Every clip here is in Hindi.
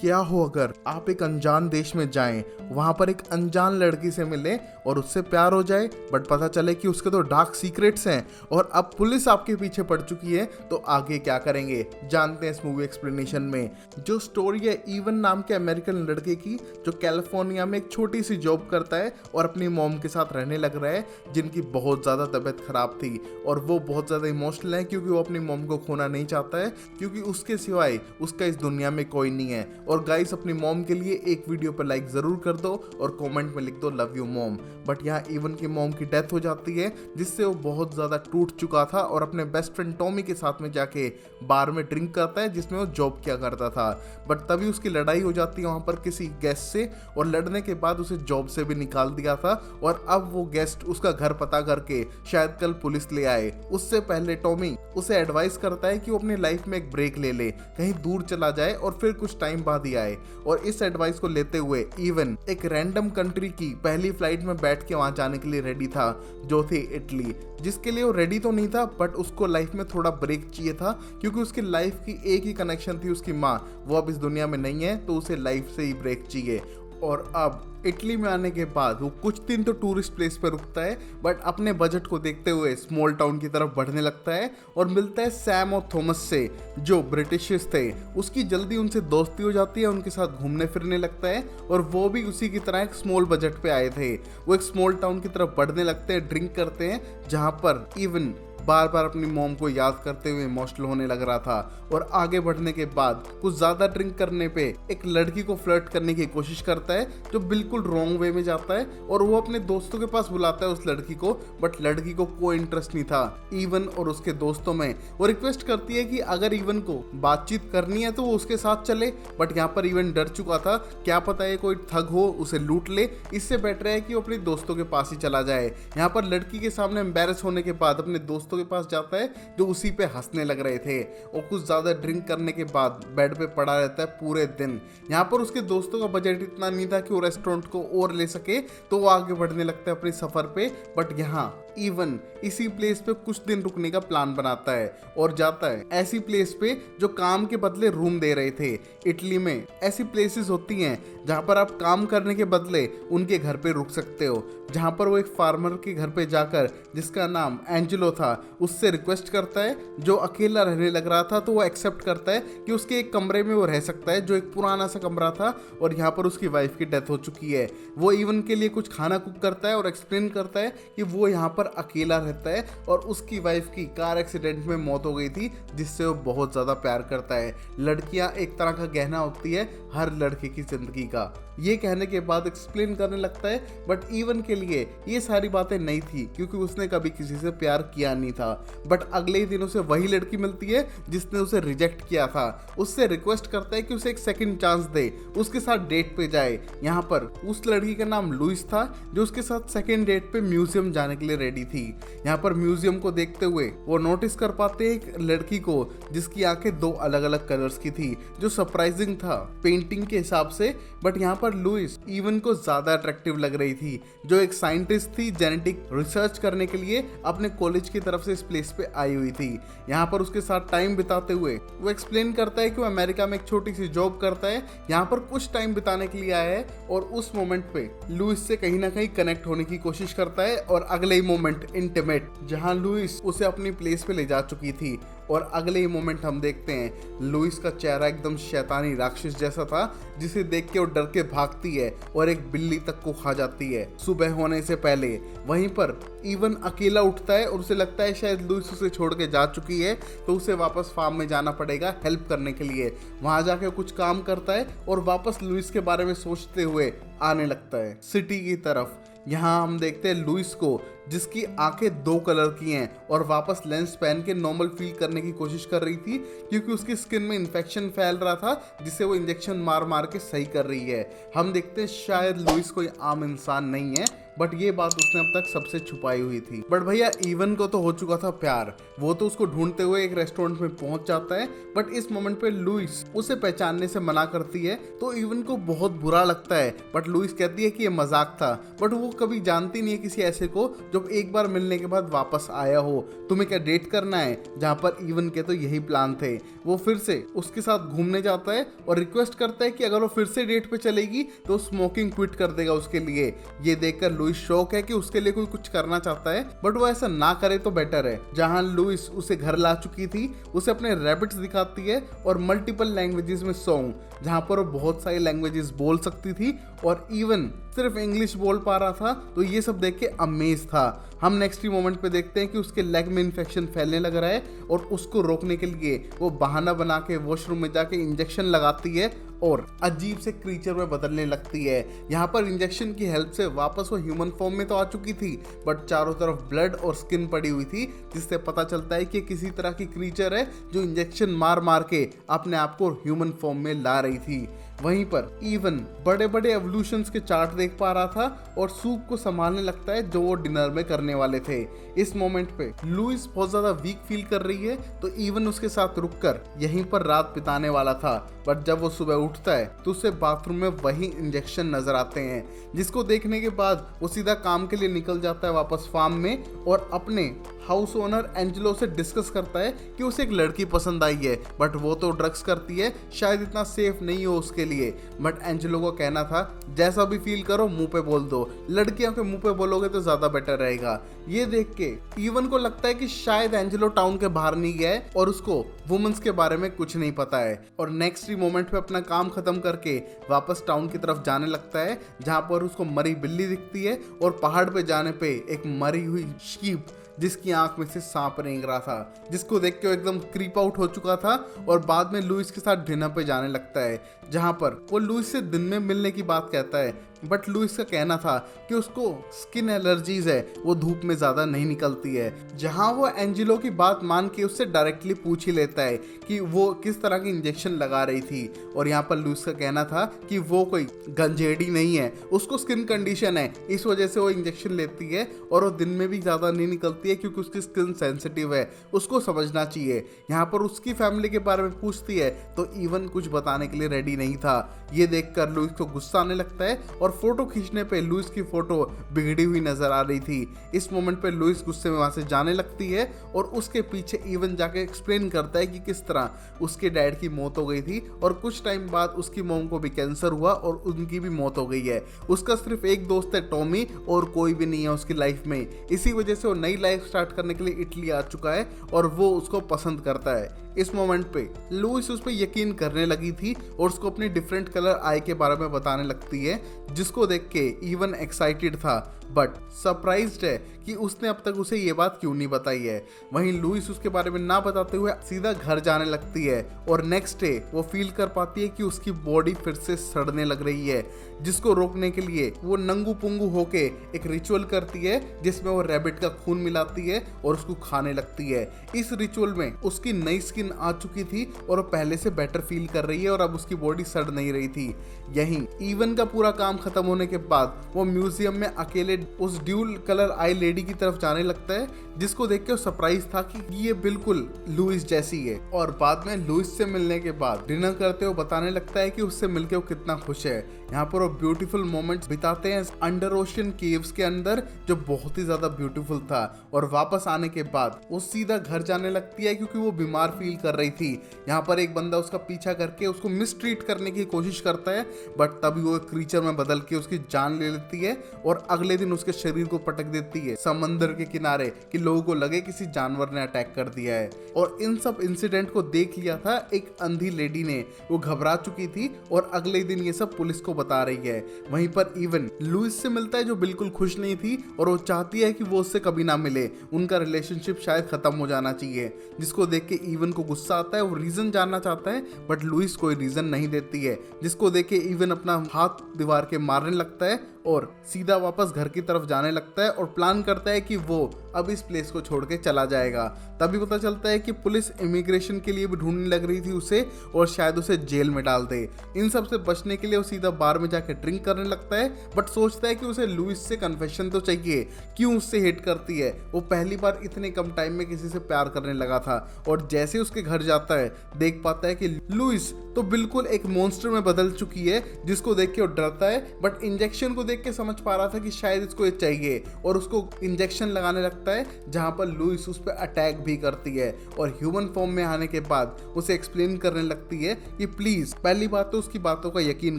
क्या हो अगर आप एक अनजान देश में जाएं, वहां पर एक अनजान लड़की से मिलें और उससे प्यार हो जाए, बट पता चले कि उसके तो डार्क सीक्रेट्स हैं और अब पुलिस आपके पीछे पड़ चुकी है, तो आगे क्या करेंगे जानते हैं इस मूवी एक्सप्लेनेशन में। जो स्टोरी है इवन नाम के अमेरिकन लड़के की, जो कैलिफोर्निया में एक छोटी सी जॉब करता है और अपनी मॉम के साथ रहने लग रहा है, जिनकी बहुत ज़्यादा तबीयत खराब थी और वो बहुत ज़्यादा इमोशनल है क्योंकि वो अपनी मॉम को खोना नहीं चाहता है, क्योंकि उसके सिवाय उसका इस दुनिया में कोई नहीं है। और गाइस, अपनी मॉम के लिए एक वीडियो पर लाइक ज़रूर कर दो और कमेंट में लिख दो लव यू मॉम। बट यहाँ इवन की मॉम की डेथ हो जाती है, जिससे वो बहुत ज़्यादा टूट चुका था और अपने बेस्ट फ्रेंड टॉमी के साथ में जाके बार में ड्रिंक करता है जिसमें वो जॉब किया करता था। बट तभी उसकी लड़ाई हो जाती है वहाँ पर किसी गेस्ट से, और लड़ने के बाद उसे जॉब से भी निकाल दिया था। और अब वो गेस्ट उसका घर पता करके शायद कल पुलिस ले आए। उससे पहले टॉमी उसे एडवाइस करता है कि वो अपनी लाइफ में एक ब्रेक ले ले, कहीं दूर चला जाए और फिर कुछ टाइम बाद ही आए। और इस एडवाइस को लेते हुए इवन एक रैंडम कंट्री की पहली फ्लाइट में बैठ के वहां जाने के लिए रेडी था, जो थी इटली, जिसके लिए वो रेडी तो नहीं था बट उसको लाइफ में थोड़ा ब्रेक चाहिए था, क्योंकि उसकी लाइफ की एक ही कनेक्शन थी, उसकी माँ। वो अब इस दुनिया में नहीं है तो उसे लाइफ से ही ब्रेक चाहिए। और अब इटली में आने के बाद वो कुछ दिन तो टूरिस्ट प्लेस पर रुकता है, बट अपने बजट को देखते हुए स्मॉल टाउन की तरफ बढ़ने लगता है और मिलता है सैम और थॉमस से, जो ब्रिटिशर्स थे। उसकी जल्दी उनसे दोस्ती हो जाती है, उनके साथ घूमने फिरने लगता है और वो भी उसी की तरह एक स्मॉल बजट पे आए थे। वो एक स्मॉल टाउन की तरफ बढ़ने लगते हैं, ड्रिंक करते हैं, जहाँ पर इवन बार बार अपनी मॉम को याद करते हुए इमोशनल होने लग रहा था। और आगे बढ़ने के बाद कुछ ज्यादा ड्रिंक करने पे एक लड़की को फ्लर्ट करने की कोशिश करता है, जो बिल्कुल रॉन्ग वे में जाता है, और वो अपने दोस्तों के पास बुलाता है उस लड़की को, बट लड़की को कोई इंटरेस्ट नहीं था इवन और उसके दोस्तों में। वो रिक्वेस्ट करती है कि अगर इवन को बातचीत करनी है तो वो उसके साथ चले, बट यहाँ पर इवन डर चुका था, क्या पता है कोई ठग हो उसे लूट ले, इससे बेटर है कि वो अपने दोस्तों के पास ही चला जाए। यहाँ पर लड़की के सामने एम्बैरस होने के बाद अपने दोस्तों के पास जाता है, जो उसी पे हंसने लग रहे थे, और कुछ ज्यादा ड्रिंक करने के बाद बेड पे पड़ा रहता है पूरे दिन। यहाँ पर उसके दोस्तों का बजट इतना नहीं था कि वो रेस्टोरेंट को और ले सके, तो वो आगे बढ़ने लगता है अपने सफर पे। बट यहाँ इवन इसी प्लेस पे कुछ दिन रुकने का प्लान बनाता है और जाता है ऐसी प्लेस पे जो काम के बदले रूम दे रहे थे। इटली में ऐसी प्लेसेस होती हैं जहाँ पर आप काम करने के बदले उनके घर पे रुक सकते हो। जहाँ पर वो एक फार्मर के घर पे जाकर, जिसका नाम एंजेलो था, उससे रिक्वेस्ट करता है, जो अकेला रहने लग रहा था, तो वो एक्सेप्ट करता है कि उसके एक कमरे में वो रह सकता है, जो एक पुराना सा कमरा था, और यहाँ पर उसकी वाइफ की डेथ हो चुकी है। वो इवन के लिए कुछ खाना कुक करता है और एक्सप्लेन करता है कि वो यहाँ पर अकेला रहता है और उसकी वाइफ की कार एक्सीडेंट में मौत हो गई थी, जिससे वो बहुत ज़्यादा प्यार करता है। लड़कियाँ एक तरह का गहना होती है हर लड़के की जिंदगी का। ये कहने के बाद एक्सप्लेन करने लगता है, बट इवन के लिए ये सारी बातें नहीं थी, क्योंकि उसने कभी किसी से प्यार किया नहीं था। बट अगले ही दिन उसे वही लड़की मिलती है जिसने उसे रिजेक्ट किया था। उससे रिक्वेस्ट करता है कि उसे एक सेकंड चांस दे, उसके साथ डेट पे जाए। यहाँ पर उस लड़की का नाम लुइस था, जो उसके साथ सेकंड डेट पे म्यूजियम जाने के लिए रेडी थी। यहाँ पर म्यूजियम को देखते हुए वो नोटिस कर पाते हैं एक लड़की को, जिसकी आंखें दो अलग अलग कलर्स की थी, जो सरप्राइजिंग था पेंटिंग के हिसाब से। बट यहाँ पर लुइस इवन को ज्यादा अट्रैक्टिव लग रही थी, जो एक साइंटिस्ट थी, जेनेटिक रिसर्च करने के लिए अपने कॉलेज की तरफ से इस प्लेस पे आई हुई थी। यहाँ पर उसके साथ टाइम बिताते हुए वो एक्सप्लेन करता है कि वो अमेरिका में एक छोटी सी जॉब करता है, यहाँ पर कुछ टाइम बिताने के लिए आया है, और उस मोमेंट पे लुइस से कहीं ना कहीं कनेक्ट होने की कोशिश करता है। और अगले ही मोमेंट इंटीमेट, जहाँ लुइस उसे अपनी प्लेस पे ले जा चुकी थी, और अगले ही मोमेंट हम देखते हैं लुइस का चेहरा एकदम शैतानी राक्षस जैसा था, जिसे देख के वो डर के भागती है और एक बिल्ली तक को खा जाती है सुबह होने से पहले। वहीं पर इवन अकेला उठता है और उसे लगता है शायद लुइस उसे छोड़ के जा चुकी है, तो उसे वापस फार्म में जाना पड़ेगा हेल्प करने के लिए। वहां जाके कुछ काम करता है और वापस लुइस के बारे में सोचते हुए आने लगता है सिटी की तरफ। यहाँ हम देखते हैं लुइस को, जिसकी आंखें दो कलर की हैं और वापस लेंस पहन के नॉर्मल फील करने की कोशिश कर रही थी, क्योंकि उसकी स्किन में इन्फेक्शन फैल रहा था, जिसे वो इंजेक्शन मार मार के सही कर रही है। हम देखते हैं शायद लुइस कोई आम इंसान नहीं है, बट ये बात उसने अब तक सबसे छुपाई हुई थी। बट भैया इवन को तो हो चुका था प्यार, वो तो उसको ढूंढते हुए एक रेस्टोरेंट में पहुंच जाता है। बट इस मोमेंट पे लुइस उसे पहचानने से मना करती है, तो इवन को बहुत बुरा लगता है। बट लुइस कहती है कि ये मजाक था। बट वो कभी जानती नहीं है किसी ऐसे को जो एक बार मिलने के बाद वापस आया हो। तुम्हें क्या डेट करना है? जहाँ पर इवन के तो यही प्लान थे। वो फिर से उसके साथ घूमने जाता है और रिक्वेस्ट करता है कि अगर वो फिर से डेट पे चलेगी तो स्मोकिंग क्विट कर देगा उसके लिए। ये देखकर लुइस शौक है कि उसके लिए कोई कुछ करना चाहता है, बट वो ऐसा ना करे तो बेटर है। जहाँ लुइस उसे घर ला चुकी थी, उसे अपने रैबिट्स दिखाती है और मल्टीपल लैंग्वेजेस में सॉन्ग, जहाँ पर वो बहुत सारी लैंग्वेजेस बोल सकती थी और इवन सिर्फ इंग्लिश बोल पा रहा था। तो ये सब देख के अमेज था। हम नेक्स्ट ही मोमेंट पे देखते हैं कि उसके लेग में इन्फेक्शन फैलने लग रहा है और उसको रोकने के लिए वो बहाना बना के वॉशरूम में जाके इंजेक्शन लगाती है और अजीब से क्रीचर में बदलने लगती है। यहाँ पर इंजेक्शन की हेल्प से वापस वो ह्यूमन फॉर्म में तो आ चुकी थी, बट चारों तरफ ब्लड और स्किन पड़ी हुई थी, जिससे पता चलता है कि किसी तरह की क्रीचर है जो इंजेक्शन मार मार के अपने आप को ह्यूमन फॉर्म में ला रही थी। वहीं पर इवन बड़े बड़े एवोल्यूशंस के चार्ट देख पा रहा था और सूप को संभालने लगता है जो वो डिनर में करने वाले थे। इस मोमेंट पे लुइस बहुत ज्यादा वीक फील कर रही है, तो इवन उसके साथ रुककर यहीं पर रात बिताने वाला था। बट जब वो सुबह उठता है तो उसे बाथरूम में वही इंजेक्शन नजर आते हैं, जिसको देखने के बाद वो सीधा काम के लिए निकल जाता है वापस फार्म में और अपने हाउस ओनर एंजेलो से डिस्कस करता है कि उसे एक लड़की पसंद आई है, बट वो तो ड्रग्स करती है, शायद इतना सेफ नहीं हो उसके लिए। बट एंजेलो को कहना था जैसा भी फील करो मुंह पे बोल दो, लड़कियों के मुंह पे बोलोगे तो ज्यादा बेटर रहेगा। ये देख के इवन को लगता है कि शायद एंजेलो टाउन के बाहर नहीं गया है और उसको वुमेन्स के बारे में कुछ नहीं पता है। और नेक्स्ट ही मोमेंट पे अपना काम खत्म करके वापस टाउन की तरफ जाने लगता है, जहां पर उसको मरी बिल्ली दिखती है और पहाड़ पे जाने पे एक मरी हुई शीप जिसकी आंख में से सांप रेंग रहा था, जिसको देख के वो एकदम क्रीप आउट हो चुका था। और बाद में लुइस के साथ डिनर पे जाने लगता है, जहां पर वो लुइस से दिन में मिलने की बात कहता है। बट लुइस का कहना था कि उसको स्किन एलर्जीज है, वो धूप में ज्यादा नहीं निकलती है। जहां वो एंजेलो की बात मान के उससे डायरेक्टली पूछ ही लेता है कि वो किस तरह की इंजेक्शन लगा रही थी। और यहाँ पर लुइस का कहना था कि वो कोई गंजेड़ी नहीं है, उसको स्किन कंडीशन है, इस वजह से वो इंजेक्शन लेती है और वो दिन में भी ज्यादा नहीं निकलती है क्योंकि उसकी स्किन सेंसिटिव है, उसको समझना चाहिए। यहाँ पर उसकी फैमिली के बारे में पूछती है तो इवन कुछ बताने के लिए रेडी नहीं था। ये देखकर लुइस को गुस्सा आने लगता है और फोटो खींचने पे लुइस की फोटो बिगड़ी हुई नजर आ रही थी। इस मोमेंट पे लुइस गुस्से में वहां से जाने लगती है और उसके पीछे इवन जाके एक्सप्लेन करता है कि किस तरह उसके डैड की मौत हो गई थी और कुछ टाइम बाद उसकी मॉम को भी कैंसर हुआ और उनकी भी मौत हो गई है। उसका सिर्फ एक दोस्त है टॉमी और कोई भी नहीं है उसकी लाइफ में। इसी वजह से वो नई लाइफ स्टार्ट करने के लिए इटली आ चुका है और वो उसको पसंद करता है। इस मोमेंट पे लुइस उस पर यकीन करने लगी थी और उसको अपनी डिफरेंट कलर आई के बारे में बताने लगती है, जिसको देख के इवन एक्साइटेड था बट सरप्राइज्ड है कि उसने अब तक उसे ये बात क्यों नहीं बताई है। वहीं लुइस उसके बारे में ना बताते हुए सीधा घर जाने लगती है और नेक्स्ट डे वो फील कर पाती है कि उसकी बॉडी फिर से सड़ने लग रही है, जिसको रोकने के लिए वो नंगू पुंगू होके एक रिचुअल करती है जिसमें वो रैबिट का खून मिलाती है और उसको खाने लगती है। इस रिचुअल में उसकी नई स्किन आ चुकी थी और वो पहले से बेटर फील कर रही है और अब उसकी बॉडी सड़ नहीं रही थी। यहीं इवन का पूरा काम खत्म होने के बाद वो म्यूजियम में अकेले उस ड्यूल कलर आई लेडी की तरफ जाने लगता है, जिसको देख के सरप्राइज था कि ये बिल्कुल लुइस जैसी है। और बाद में लुइस से मिलने के बाद डिनर करते हुए बताने लगता है कि उससे मिलके वो कितना खुश है। यहाँ पर वो ब्यूटीफुल मोमेंट्स बिताते हैं अंडर ओशियन केव्स के अंदर, जो बहुत ही ज्यादा ब्यूटीफुल था। और वापस आने के बाद वो सीधा घर जाने लगती है क्योंकि वो बीमार फील कर रही थी। यहाँ पर एक बंदा उसका पीछा करके उसको मिसट्रीट करने की कोशिश करता है, बट तभी वो क्रीचर में बदल के उसकी जान ले लेती है और अगले दिन उसके शरीर को पटक देती है समंदर के किनारे कि लोगों को लगे किसी जानवर ने अटैक कर दिया है। और इन सब इंसिडेंट को देख लिया था एक अंधी लेडी ने, वो घबरा चुकी थी और अगले दिन ये सब पुलिस को बता रही है। वहीं पर इवन लुइस से मिलता है जो बिल्कुल खुश नहीं थी और वो चाहती है कि वो उससे कभी ना मिले, उनका रिलेशनशिप शायद खत्म हो जाना चाहिए। जिसको देख के इवन को गुस्सा आता है, वो रीजन जानना चाहता है बट लुइस कोई रीजन नहीं देती है, जिसको देख के इवन अपना हाथ दीवार के मारने लगता है और सीधा वापस घर की तरफ जाने लगता है और प्लान करता है कि वो अब इस प्लेस को छोड़ के चला जाएगा। तभी पता चलता है कि पुलिस इमिग्रेशन के लिए भी ढूंढने लग रही थी उसे और शायद उसे जेल में डाल दे। इन सब से बचने के लिए वो सीधा बार में जाके ड्रिंक करने लगता है, बट सोचता है कि उसे लुइस से कन्फेशन तो चाहिए, क्यों उससे हिट करती है। वो पहली बार इतने कम टाइम में किसी से प्यार करने लगा था और जैसे उसके घर जाता है देख पाता है कि लुइस तो बिल्कुल एक मॉन्स्टर में बदल चुकी है, जिसको देख के वो डरता है। बट इंजेक्शन को देख के समझ पा रहा था कि शायद इसको ये चाहिए और उसको इंजेक्शन लगाने लगता है, जहां पर लुइस उस पर अटैक भी करती है और ह्यूमन फॉर्म में आने के बाद उसे एक्सप्लेन करने लगती है कि प्लीज पहली बात तो उसकी बातों का यकीन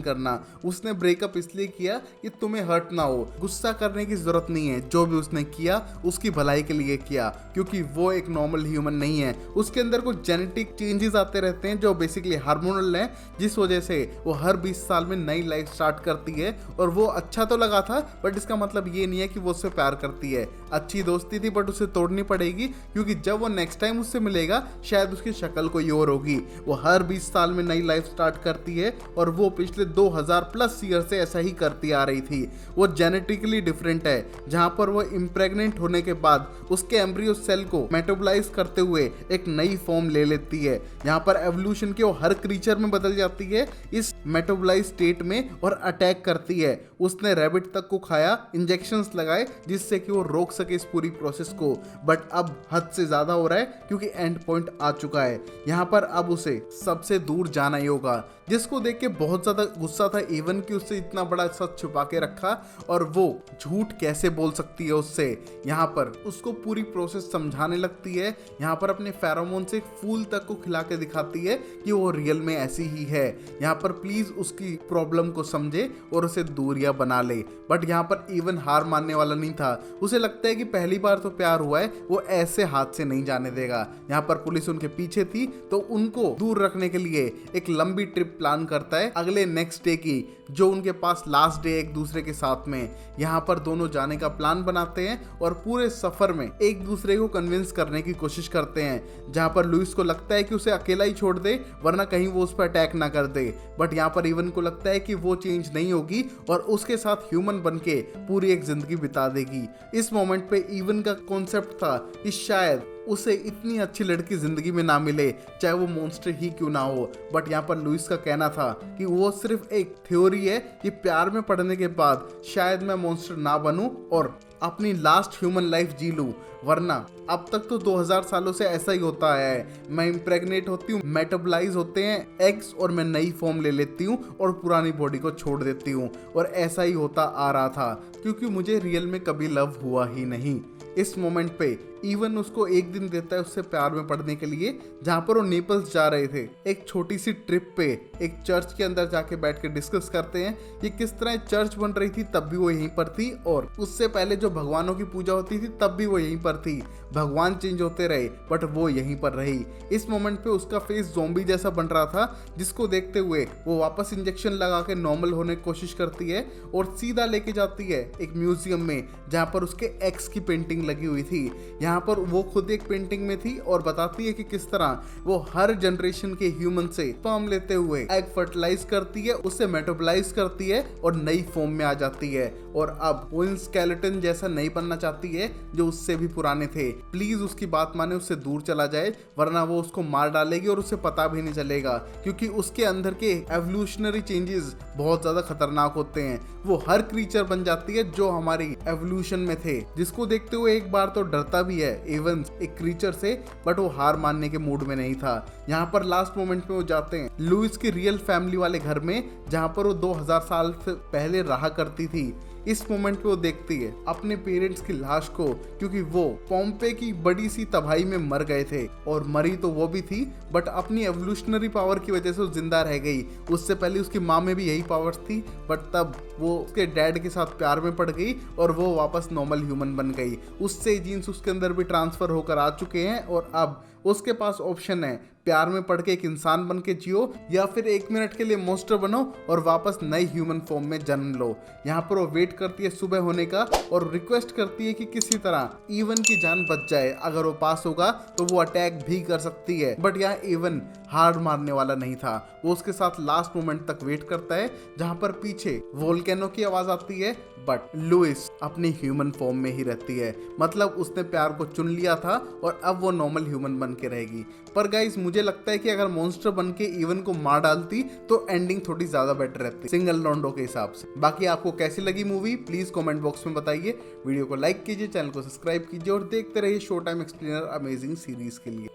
करना, उसने ब्रेकअप इसलिए किया कि तुम्हें हर्ट ना हो, गुस्सा करने की जरूरत नहीं है, जो भी उसने किया उसकी भलाई के लिए किया, क्योंकि वो एक नॉर्मल ह्यूमन नहीं है, उसके अंदर कुछ जेनेटिक चेंजेस आते रहते हैं जो बेसिकली हार्मोनल हैं, जिस वजह से वो हर 20 साल में नई लाइफ स्टार्ट करती है। और वो अच्छा तो लगा था, बट इसका मतलब ये नहीं है कि वो उससे प्यार करती है। अच्छी दोस्ती थी बट उसे तोड़नी पड़ेगी, क्योंकि जब वो नेक्स्ट टाइम उससे मिलेगा शायद उसकी शक्ल कोई और होगी। वो हर 20 साल में नई लाइफ स्टार्ट करती है और वो पिछले 2000 प्लस ईयर से ऐसा ही करती आ रही थी। वो जेनेटिकली डिफरेंट है, जहां पर वो इम्प्रेग्नेंट होने के बाद उसके एम्ब्रियो सेल को मेटाबोलाइज करते हुए एक नई फॉर्म ले लेती है, जहां पर एवोल्यूशन के वो हर क्रीचर में बदल जाती है इस मेटाबोलाइज स्टेट में और अटैक करती है। उसने रैबिट तक को खाया, इंजेक्शंस लगाए जिससे कि वो रोक सके इस पूरी प्रोसेस को, बट अब हद से ज्यादा हो रहा है क्योंकि एंड पॉइंट आ चुका है। यहाँ पर अब उसे सबसे दूर जाना ही होगा, जिसको देख के बहुत ज्यादा गुस्सा था इवन कि उससे इतना बड़ा सच छुपा के रखा और वो झूठ कैसे बोल सकती है उससे। यहाँ पर उसको पूरी प्रोसेस समझाने लगती है, यहाँ पर अपने फेरोमोन से फूल तक को खिला के दिखाती है कि वो रियल में ऐसी ही है। यहाँ पर प्लीज उसकी प्रॉब्लम को समझे और उसे दूरियां बना ले। बट यहाँ पर इवन हार मानने वाला नहीं था, उसे लगता है कि पहली बार तो प्यार हुआ है, वो ऐसे हाथ से नहीं जाने देगा। यहाँ पर पुलिस उनके पीछे थी तो उनको दूर रखने के लिए एक लंबी ट्रिप प्लान करता है अगले नेक्स्ट डे की, जो उनके पास लास्ट डे एक दूसरे के साथ में। यहाँ पर दोनों जाने का प्लान बनाते हैं और पूरे सफर में एक दूसरे को कन्विंस करने की कोशिश करते हैं, जहाँ पर लुइस को लगता है कि उसे अकेला ही छोड़ दे वरना कहीं वो उस पर अटैक ना कर दे। बट यहाँ पर इवन को लगता है कि वो चेंज नहीं होगी और उसके साथ ह्यूमन बन के पूरी एक जिंदगी बिता देगी। इस मोमेंट पे इवन का कॉन्सेप्ट था कि शायद उसे इतनी अच्छी लड़की जिंदगी में ना मिले, चाहे वो मॉन्स्टर ही क्यों ना हो। बट यहाँ पर लुइस का कहना था कि वो सिर्फ एक थ्योरी है कि प्यार में पड़ने के बाद शायद मैं मॉन्स्टर ना बनूं और अपनी लास्ट ह्यूमन लाइफ जी लूं, वरना अब तक तो 2000 सालों से ऐसा ही होता है। मैं इम्प्रेग्नेट होती हूँ, मेटाबोलाइज होते हैं एग्स और मैं नई फॉर्म ले लेती हूँ और पुरानी बॉडी को छोड़ देती हूँ, और ऐसा ही होता आ रहा था क्योंकि मुझे रियल में कभी लव हुआ ही नहीं। इस मोमेंट पे इवन उसको एक दिन देता है उससे प्यार में पड़ने के लिए, जहाँ पर वो नेपल्स जा रहे थे एक छोटी सी ट्रिप पे। एक चर्च के अंदर जाके बैठ के डिस्कस करते हैं ये किस तरह चर्च बन रही थी, तब भी वो यहीं पर थी, और उससे पहले जो भगवानों की पूजा होती थी तब भी वो यहीं पर थी। भगवान चेंज होते रहे बट वो यहीं पर रही। इस मोमेंट पे उसका फेस ज़ॉम्बी जैसा बन रहा था, जिसको देखते हुए वो वापस इंजेक्शन लगा के नॉर्मल होने की कोशिश करती है और सीधा लेके जाती है एक म्यूजियम में, जहाँ पर उसके एक्स की पेंटिंग लगी हुई थी। यहाँ पर वो खुद एक पेंटिंग में थी और बताती है कि किस तरह वो हर जनरेशन के ह्यूमन से स्पर्म लेते हुए एग फर्टिलाइज करती है, उससे मेटाबोलाइज करती है और नई फॉर्म में आ जाती है। और अब वो इन स्केलेटन जैसा नहीं बनना चाहती है जो उससे भी पुराने थे। प्लीज उसकी बात माने, उससे दूर चला जाए वरना वो उसको मार डालेगी और उसे पता भी नहीं चलेगा, क्योंकि उसके अंदर के एवोल्यूशनरी चेंजेस बहुत ज्यादा खतरनाक होते हैं। वो हर क्रीचर बन जाती है जो हमारी एवोल्यूशन में थे, जिसको देखते हुए एक बार तो डरता भी है इवन एक क्रीचर से, बट वो हार मानने के मूड में नहीं था। यहाँ पर लास्ट मोमेंट में वो जाते हैं लुइस की रियल फैमिली वाले घर में, जहाँ पर वो 2000 साल से पहले रहा करती थी। इस मोमेंट पे वो देखती है अपने पेरेंट्स की लाश को, क्योंकि वो पोम्पे की बड़ी सी तबाही में मर गए थे और मरी तो वो भी थी बट अपनी एवोल्यूशनरी पावर की वजह से वो जिंदा रह गई। उससे पहले उसकी माँ में भी यही पावर्स थी, बट तब वो उसके डैड के साथ प्यार में पड़ गई और वो वापस नॉर्मल ह्यूमन बन गई। उससे जीन्स उसके अंदर भी ट्रांसफर होकर आ चुके हैं और अब उसके पास ऑप्शन है, प्यार में पड़ के एक इंसान बन के जियो या फिर 1 मिनट के लिए मॉन्स्टर बनो और वापस नई ह्यूमन फॉर्म में जन्म लो। यहाँ पर वो वेट करती है सुबह होने का और रिक्वेस्ट करती है कि किसी तरह इवन की जान बच जाए। अगर वो पास होगा तो वो अटैक भी कर सकती है, बट यहाँ इवन हार्ड मारने वाला नहीं था। वो उसके साथ लास्ट मोमेंट तक वेट करता है जहाँ पर पीछे वोल्केनो की आवाज आती है, बट लुइस अपनी ह्यूमन फॉर्म में ही रहती है। मतलब उसने प्यार को चुन लिया था और अब वो नॉर्मल ह्यूमन बन के रहेगी। पर गाइस मुझे लगता है कि अगर मॉन्स्टर बन के इवन को मार डालती तो एंडिंग थोड़ी ज्यादा बेटर रहती सिंगल रोंडो के हिसाब से। बाकी आपको कैसी लगी मूवी प्लीज कमेंट बॉक्स में बताइए। वीडियो को लाइक कीजिए, चैनल को सब्सक्राइब कीजिए और देखते रहिए show time explainer amazing series के लिए।